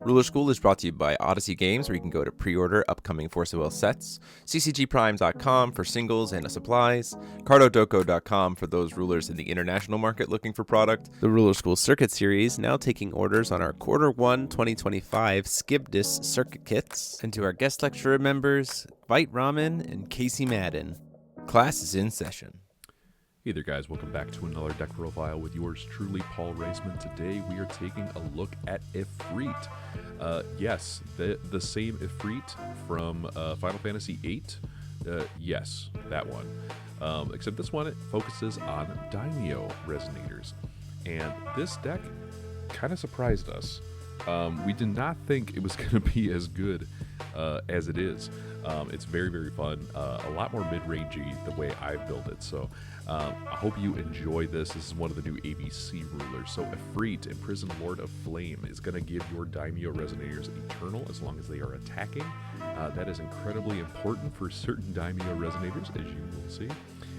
Ruler School is brought to you by Odyssey Games, where you can go to pre-order upcoming Force of Will sets, ccgprime.com for singles and supplies, cardodoko.com for those rulers in the international market looking for product, the Ruler School Circuit Series, now taking orders on our Q1 2025 Skibdis Circuit Kits, and to our guest lecturer members, Vite Ramen and Casey Madden. Class is in session. Hey there guys, welcome back to another deck profile with yours truly, Paul Reisman. Today we are taking a look at Efreet. Yes, the same Efreet from Final Fantasy VIII. Yes, that one. Except this one, it focuses on Daimyo resonators. And this deck kind of surprised us. We did not think it was going to be as good as it is. It's very, very fun. A lot more mid-rangey the way I've built it. So I hope you enjoy this. This is one of the new ABC rulers. So Efreet, Imprisoned Lord of Flame, is going to give your Daimyo resonators eternal as long as they are attacking. That is incredibly important for certain Daimyo resonators, as you will see.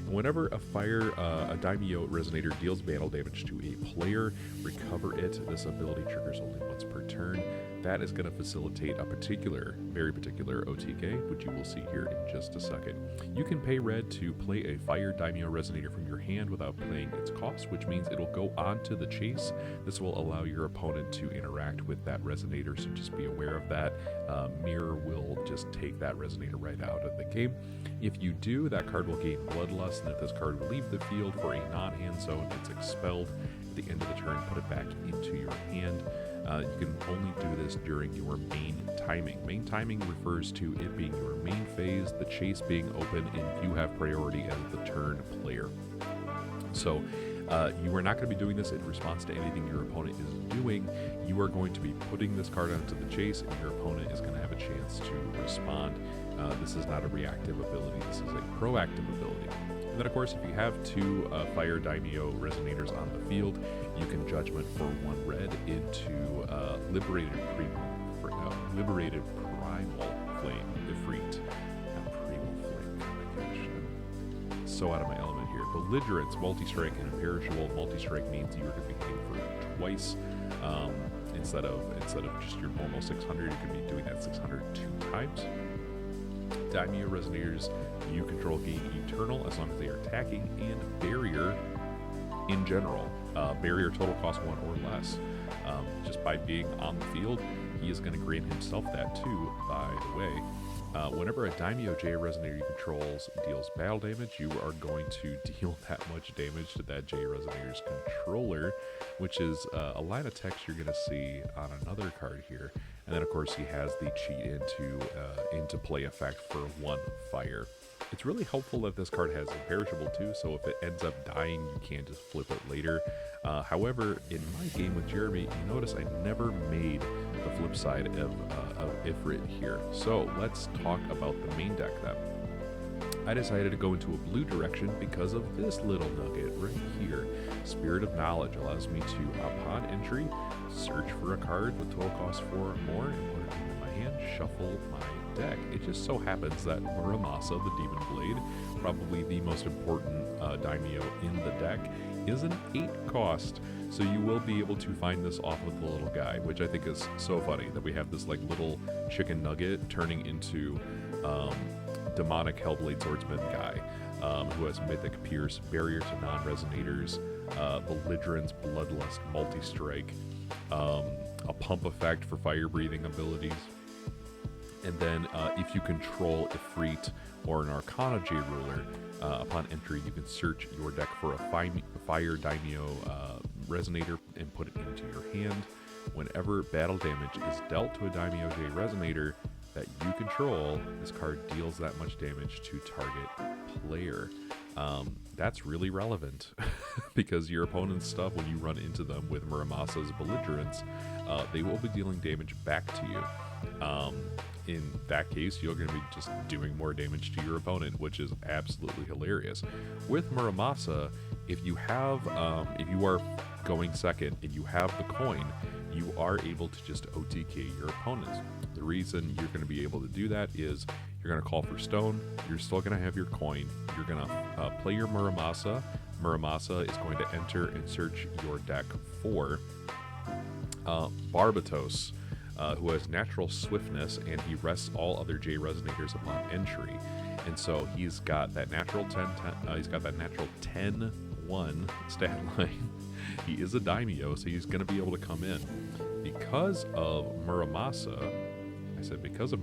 And whenever a Daimyo resonator deals battle damage to a player, recover it. This ability triggers only once per turn. That is going to facilitate a very particular OTK, which you will see here in just a second. You can pay red to play a fire Daimyo resonator from your hand without paying its cost, which means it'll go on to the chase. This will allow your opponent to interact with that resonator, so just be aware of that. Mirror will just take that resonator right out of the game. If you do, that card will gain Bloodlust, and if this card will leave the field for a non-hand zone, it's expelled. At the end of the turn, put it back into your hand. You can only do this during your main timing. Main timing refers to it being your main phase, the chase being open, and you have priority as the turn player. So you are not going to be doing this in response to anything your opponent is doing. You are going to be putting this card onto the chase, and your opponent is going to have a chance to respond. This is not a reactive ability. This is a proactive ability. And then, of course, if you have two Fire Daimyo resonators on the field, you can Judgment for 1 red into Liberated Primal Flame, Efreet. Primal Flame, gosh, I'm so out of my element here. Belligerence, multi-strike, and imperishable. Multi-strike means you're going to be hitting for twice. Instead of just your normal 600, you can be doing that 600 2 times. Daimyo resonators you control gain eternal as long as they are attacking, and barrier in general. Barrier total cost 1 or less. Just by being on the field, he is going to grant himself that too, by the way. Whenever a Daimyo J resonator you controls deals battle damage, you are going to deal that much damage to that J resonator's controller, which is a line of text you're going to see on another card here. And then, of course, he has the cheat into play effect for 1 fire. It's really helpful that this card has imperishable too, so if it ends up dying, you can just flip it later. However, in my game with Jeremy, you notice I never made the flip side of Efreet here. So let's talk about the main deck then. I decided to go into a blue direction because of this little nugget right here. Spirit of Knowledge allows me to, upon entry, search for a card with total cost 4 or more and put it into my hand, shuffle my deck. It just so happens that Muramasa, the Demon Blade, probably the most important Daimyo in the deck, is an 8 cost. So you will be able to find this off of the little guy, which I think is so funny that we have this like little chicken nugget turning into demonic Hellblade Swordsman guy who has Mythic Pierce, Barrier to Non-Resonators, Belligerence, Bloodlust, Multi-Strike, a Pump Effect for fire-breathing abilities. And then if you control Efreet or an Arcana J ruler, upon entry you can search your deck for a Fire Daimyo resonator and put it into your hand. Whenever battle damage is dealt to a Daimyo J resonator that you control, this card deals that much damage to target player. That's really relevant because your opponent's stuff, when you run into them with Muramasa's Belligerence, they will be dealing damage back to you. In that case, you're going to be just doing more damage to your opponent, which is absolutely hilarious. With Muramasa, if you are going second and you have the coin, you are able to just OTK your opponents. The reason you're going to be able to do that is you're going to call for stone, you're still going to have your coin, you're going to play your Muramasa. Muramasa is going to enter and search your deck for Barbatos. who has natural swiftness, and he rests all other J resonators upon entry. And so he's got that natural 10, he's got that natural 10-1 stat line. He is a Daimyo, so he's going to be able to come in. Because of Muramasa, because of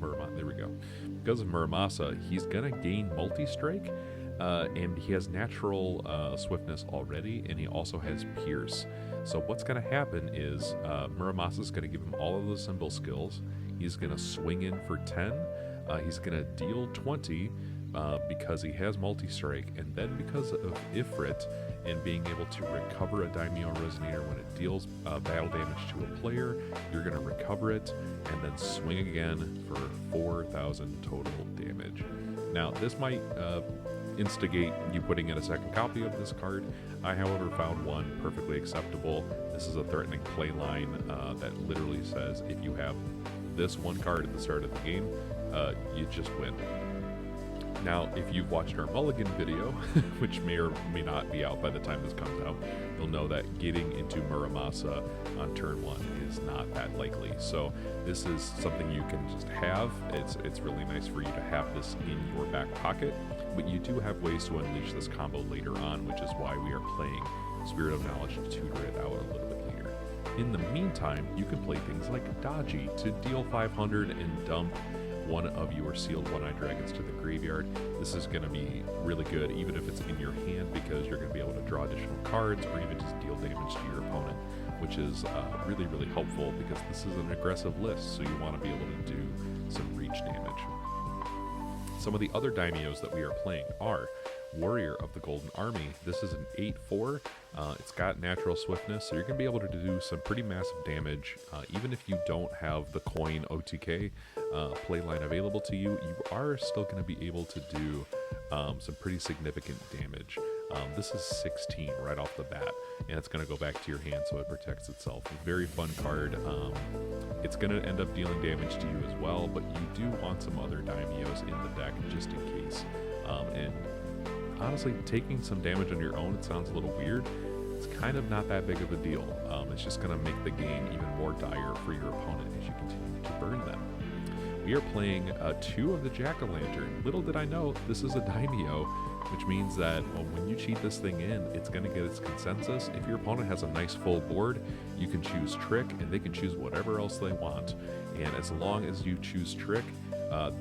Muramasa, he's going to gain multi-strike, and he has natural swiftness already, and he also has pierce. So what's going to happen is Muramasa is going to give him all of those symbol skills. He's going to swing in for 10. He's going to deal 20 because he has multi-strike, and then because of Efreet and being able to recover a Daimyo Resonator when it deals battle damage to a player, you're going to recover it and then swing again for 4,000 total damage. Now, this might instigate you putting in a second copy of this card. I, however, found one perfectly acceptable. This is a threatening play line that literally says if you have this one card at the start of the game, you just win. Now, if you've watched our Mulligan video, which may or may not be out by the time this comes out, you'll know that getting into Muramasa on turn 1 is not that likely. So this is something you can just have. It's really nice for you to have this in your back pocket, but you do have ways to unleash this combo later on, which is why we are playing Spirit of Knowledge to tutor it out a little bit later. In the meantime, you can play things like Dodgy to deal 500 and dump one of your sealed one-eyed dragons to the graveyard. This is going to be really good even if it's in your hand, because you're going to be able to draw additional cards or even just deal damage to your opponent, which is really, really helpful because this is an aggressive list, so you want to be able to do some reach damage. Some of the other daimyos that we are playing are Warrior of the Golden Army. This is an 8/4. It's got natural swiftness, so you're going to be able to do some pretty massive damage. Even if you don't have the coin OTK playline available to you, you are still going to be able to do some pretty significant damage. This is 16 right off the bat, and it's going to go back to your hand, so it protects itself. Very fun card. It's going to end up dealing damage to you as well, but you do want some other daimyos in the deck just in case. And honestly, taking some damage on your own, it sounds a little weird. It's kind of not that big of a deal. It's just going to make the game even more dire for your opponent as you continue to burn them. We are playing 2 of the Jack-o'-lantern. Little did I know, this is a daimyo, which means that when you cheat this thing in, it's going to get its consensus. If your opponent has a nice full board, you can choose Trick, and they can choose whatever else they want. And as long as you choose Trick,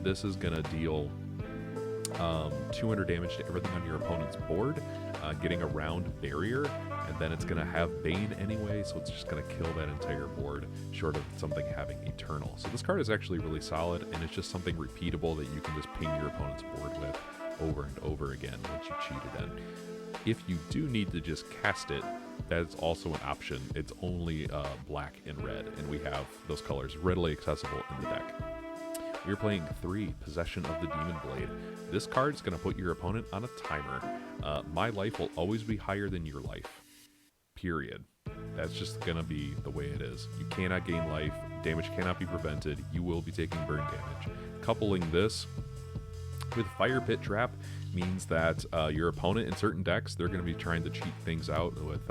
this is going to deal 200 damage to everything on your opponent's board, getting around Barrier, and then it's going to have Bane anyway, so it's just going to kill that entire board, short of something having Eternal. So this card is actually really solid, and it's just something repeatable that you can just ping your opponent's board with over and over again once you cheat it in. If you do need to just cast it, that's also an option. It's only black and red, and we have those colors readily accessible in the deck. We're playing 3, Possession of the Demon Blade. This card is going to put your opponent on a timer. My life will always be higher than your life. Period. That's just going to be the way it is. You cannot gain life. Damage cannot be prevented. You will be taking burn damage. Coupling this with Fire Pit Trap means that your opponent in certain decks, they're going to be trying to cheat things out with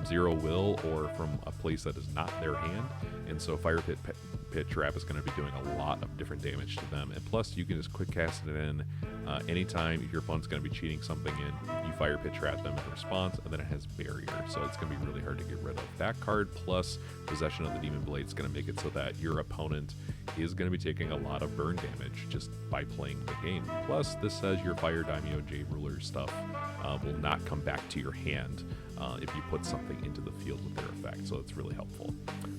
0 will or from a place that is not their hand. And so Fire Pit Trap is going to be doing a lot of different damage to them. And plus, you can just quick cast it in anytime. If your opponent's going to be cheating something in, you Fire Pit Trap them in response, and then it has Barrier. So it's going to be really hard to get rid of. That card plus Possession of the Demon Blade is going to make it so that your opponent is going to be taking a lot of burn damage just by playing the game. Plus, this says your Fire Daimyo J Ruler stuff will not come back to your hand if you put something into the field with their effect, so it's really helpful.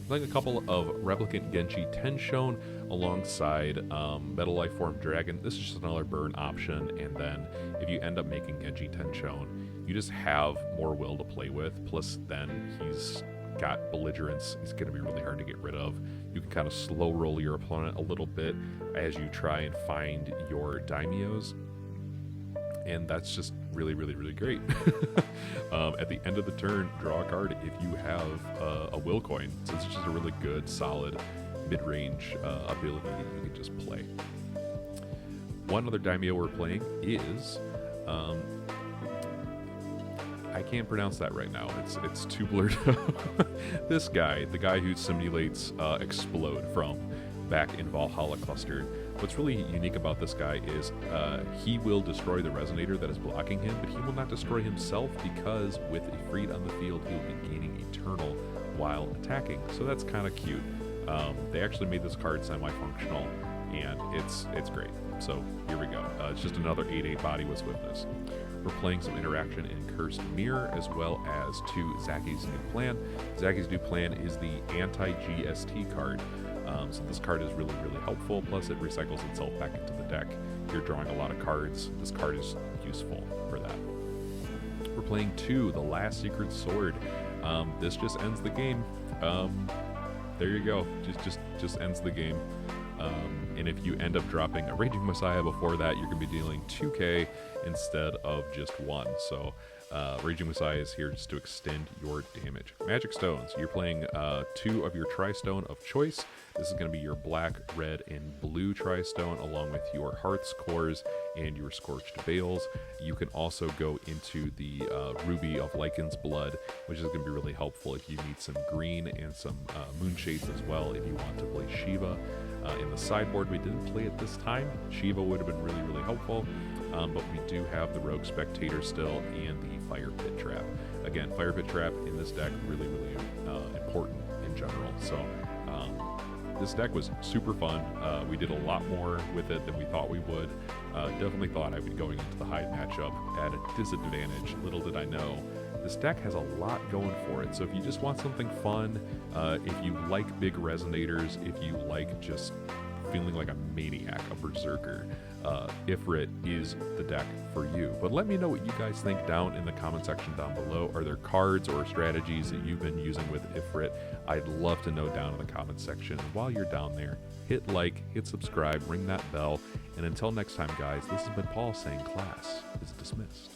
Playing a couple of Replicant Genji Tenshon alongside Metal Life Form Dragon. This is just another burn option, and then if you end up making Genji Tenshon, you just have more will to play with, plus then he's got Belligerence. He's going to be really hard to get rid of. You can kind of slow roll your opponent a little bit as you try and find your daimyos, and that's just really, really, really great. At the end of the turn, draw a card if you have a will coin. So it's just a really good, solid mid-range ability that you can just play. One other daimyo we're playing is I can't pronounce that right now. It's too blurred. This guy, the guy who simulates Explode from back in Valhalla Clustered. What's really unique about this guy is he will destroy the resonator that is blocking him, but he will not destroy himself because with Efreet on the field, he'll be gaining Eternal while attacking. So that's kind of cute. They actually made this card semi-functional, and it's great. So here we go. It's just another 8/8 body with swiftness. We're playing some interaction in Cursed Mirror, as well as to Zacky's New Plan. Zacky's New Plan is the anti-GST card. So this card is really, really helpful. Plus, it recycles itself back into the deck. You're drawing a lot of cards. This card is useful for that. We're playing 2, the Last Secret Sword. This just ends the game. There you go. Just ends the game. And if you end up dropping a Raging Messiah before that, you're going to be dealing 2k instead of just 1. So Raging Messiah is here just to extend your damage. Magic Stones. You're playing 2 of your Tri-Stone of choice. This is going to be your black, red, and blue Tri-Stone, along with your Hearth's Cores and your Scorched Bales. You can also go into the Ruby of Lycan's Blood, which is going to be really helpful if you need some green and some Moonshades as well if you want to play Shiva. In the sideboard, we didn't play it this time. Shiva would have been really, really helpful. But we do have the Rogue Spectator still and the Fire Pit Trap. Again, Fire Pit Trap in this deck really, really important in general. So this deck was super fun. We did a lot more with it than we thought we would. Definitely thought I would be going into the Hyde matchup at a disadvantage. Little did I know. This deck has a lot going for it. So if you just want something fun, if you like big resonators, if you like just feeling like a maniac, a berserker, Efreet is the deck for you. But let me know what you guys think down in the comment section down below. Are there cards or strategies that you've been using with Efreet? I'd love to know down in the comment section. And while you're down there, hit like, hit subscribe, ring that bell. And until next time, guys, this has been Paul saying class is dismissed.